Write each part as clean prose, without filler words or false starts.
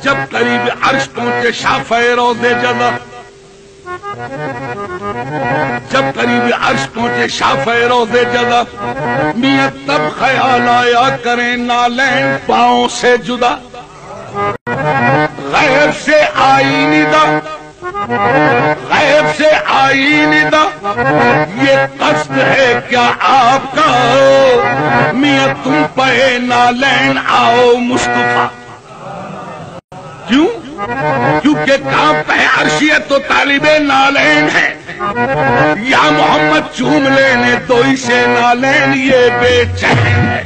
جب قریب عرش پہنچے شافع روضے جزا، جب قریب عرش پہنچے شافع روضے جزا، میاں تب خیال آیا کریں نالین پاؤں سے جدا، غیب سے آئی ندا، غیب سے آئی ندا، یہ قصد ہے کیا آپ کا میاں تم پہ نالین آؤ مصطفیٰ؟ کیوں؟ کیونکہ کام پہ عرشیت تو طالب نالین ہے، یا محمد چوم لینے تو اسے نالین یہ بے چین ہے۔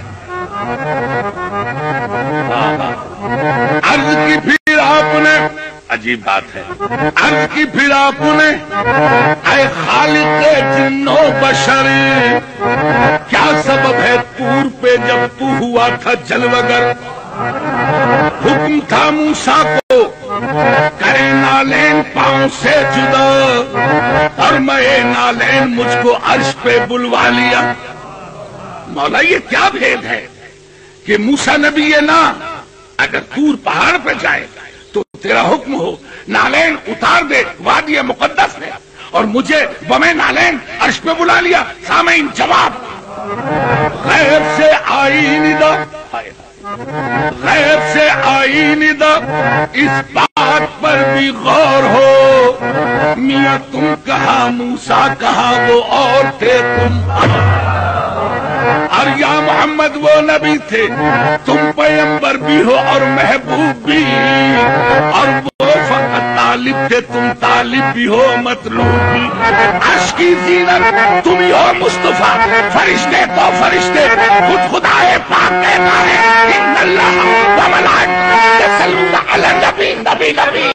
عرض کی پھر آپ نے، عجیب بات ہے، عرض کی پھر آپ نے اے خالق جن و بشر، کیا سبب ہے طور پہ جب تو ہوا تھا جلوگر؟ حکم تھا موسیٰ کو کرے نالین پاؤں سے جدا، اور میں نالین مجھ کو عرش پہ بلوا لیا۔ مولا یہ کیا بھید ہے کہ موسیٰ نبی یہ نہ اگر طور پہاڑ پہ جائے تو تیرا حکم ہو نالین اتار دے، وادی مقدس ہے، اور مجھے بمیں نالین عرش پہ بلا لیا۔ سامعین جواب، غیب سے آئی ندا، غیب سے آئی ندا، اس بات پر بھی غور ہو، میاں تم کہا موسیٰ کہا وہ اور تھے تم، اور یا محمد وہ نبی تھے، تم پیغمبر بھی ہو اور محبوب بھی، اور وہ فقط طالب تھے، تم طالب بھی ہو مطلوب بھی۔ عرش کی زینت تم ہی ہو مصطفیٰ، فرشتے تو فرشتے، خود خدائے پاک کہتا ہے ان اللہ و ملائکتہ یصلون علی النبی، نبی نبی